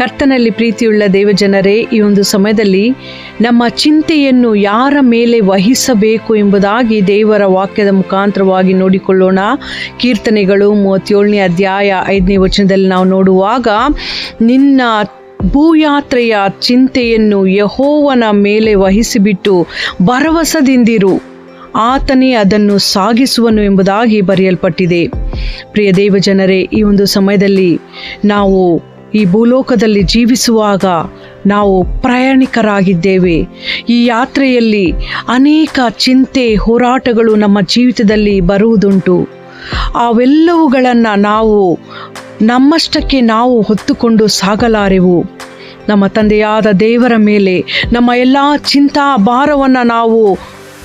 ಕರ್ತನಲ್ಲಿ ಪ್ರೀತಿಯುಳ್ಳ ದೇವಜನರೇ, ಈ ಒಂದು ಸಮಯದಲ್ಲಿ ನಮ್ಮ ಚಿಂತೆಯನ್ನು ಯಾರ ಮೇಲೆ ವಹಿಸಬೇಕು ಎಂಬುದಾಗಿ ದೇವರ ವಾಕ್ಯದ ಮುಖಾಂತರವಾಗಿ ನೋಡಿಕೊಳ್ಳೋಣ. ಕೀರ್ತನೆಗಳು 37ನೇ ಅಧ್ಯಾಯ 5ನೇ ವಚನದಲ್ಲಿ ನಾವು ನೋಡುವಾಗ, ನಿನ್ನ ಭೂಯಾತ್ರೆಯ ಚಿಂತೆಯನ್ನು ಯೆಹೋವನ ಮೇಲೆ ವಹಿಸಿಬಿಟ್ಟು ಭರವಸದಿಂದಿರು, ಆತನೇ ಅದನ್ನು ಸಾಗಿಸುವನು ಎಂಬುದಾಗಿ ಬರೆಯಲ್ಪಟ್ಟಿದೆ. ಪ್ರಿಯ ದೇವಜನರೇ, ಈ ಒಂದು ಸಮಯದಲ್ಲಿ ನಾವು ಈ ಭೂಲೋಕದಲ್ಲಿ ಜೀವಿಸುವಾಗ ನಾವು ಪ್ರಯಾಣಿಕರಾಗಿದ್ದೇವೆ. ಈ ಯಾತ್ರೆಯಲ್ಲಿ ಅನೇಕ ಚಿಂತೆ, ಹೋರಾಟಗಳು ನಮ್ಮ ಜೀವಿತದಲ್ಲಿ ಬರುವುದುಂಟು. ಅವೆಲ್ಲವುಗಳನ್ನು ನಾವು ನಮ್ಮಷ್ಟಕ್ಕೆ ನಾವು ಹೊತ್ತುಕೊಂಡು ಸಾಗಲಾರೆವು. ನಮ್ಮ ತಂದೆಯಾದ ದೇವರ ಮೇಲೆ ನಮ್ಮ ಎಲ್ಲ ಚಿಂತಾ ಭಾರವನ್ನು ನಾವು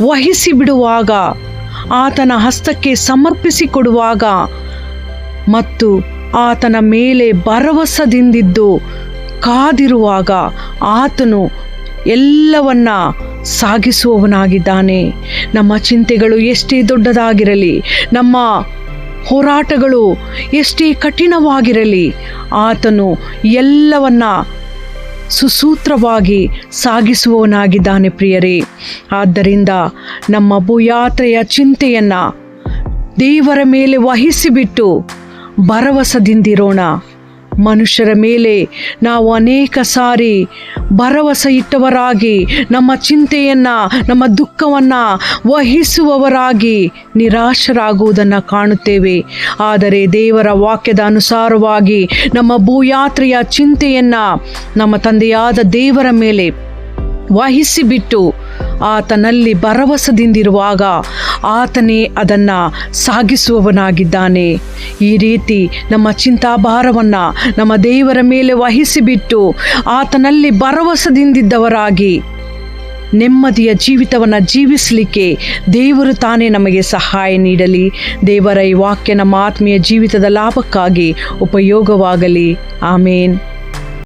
ವಹಿಸಿ ಬಿಡುವಾಗ, ಆತನ ಹಸ್ತಕ್ಕೆ ಸಮರ್ಪಿಸಿಕೊಡುವಾಗ ಮತ್ತು ಆತನ ಮೇಲೆ ಭರವಸದಿಂದಿದ್ದು ಕಾದಿರುವಾಗ ಆತನು ಎಲ್ಲವನ್ನ ಸಾಗಿಸುವವನಾಗಿದ್ದಾನೆ. ನಮ್ಮ ಚಿಂತೆಗಳು ಎಷ್ಟೇ ದೊಡ್ಡದಾಗಿರಲಿ, ನಮ್ಮ ಹೋರಾಟಗಳು ಎಷ್ಟೇ ಕಠಿಣವಾಗಿರಲಿ, ಆತನು ಎಲ್ಲವನ್ನ ಸುಸೂತ್ರವಾಗಿ ಸಾಗಿಸುವವನಾಗಿದ್ದಾನೆ. ಪ್ರಿಯರೇ, ಆದ್ದರಿಂದ ನಮ್ಮ ಭೂಯಾತ್ರೆಯ ಚಿಂತೆಯನ್ನು ದೇವರ ಮೇಲೆ ವಹಿಸಿಬಿಟ್ಟು ಭರವಸದಿಂದಿರೋಣ. ಮನುಷ್ಯರ ಮೇಲೆ ನಾವು ಅನೇಕ ಸಾರಿ ಭರವಸೆ ಇಟ್ಟವರಾಗಿ ನಮ್ಮ ಚಿಂತೆಯನ್ನು, ನಮ್ಮ ದುಃಖವನ್ನು ವಹಿಸುವವರಾಗಿ ನಿರಾಶರಾಗುವುದನ್ನು ಕಾಣುತ್ತೇವೆ. ಆದರೆ ದೇವರ ವಾಕ್ಯದ ಅನುಸಾರವಾಗಿ ನಮ್ಮ ಭೂಯಾತ್ರೆಯ ಚಿಂತೆಯನ್ನು ನಮ್ಮ ತಂದೆಯಾದ ದೇವರ ಮೇಲೆ ವಹಿಸಿಬಿಟ್ಟು ಆತನಲ್ಲಿ ಭರವಸದಿಂದಿರುವಾಗ ಆತನೇ ಅದನ್ನು ಸಾಗಿಸುವವನಾಗಿದ್ದಾನೆ. ಈ ರೀತಿ ನಮ್ಮ ಚಿಂತಾಭಾರವನ್ನು ನಮ್ಮ ದೇವರ ಮೇಲೆ ವಹಿಸಿಬಿಟ್ಟು ಆತನಲ್ಲಿ ಭರವಸದಿಂದಿದ್ದವರಾಗಿ ನೆಮ್ಮದಿಯ ಜೀವಿತವನ್ನು ಜೀವಿಸಲಿಕ್ಕೆ ದೇವರು ತಾನೇ ನಮಗೆ ಸಹಾಯ ನೀಡಲಿ. ದೇವರ ಈ ವಾಕ್ಯ ನಮ್ಮ ಆತ್ಮೀಯ ಜೀವಿತದ ಲಾಭಕ್ಕಾಗಿ ಉಪಯೋಗವಾಗಲಿ. ಆಮೇನ್.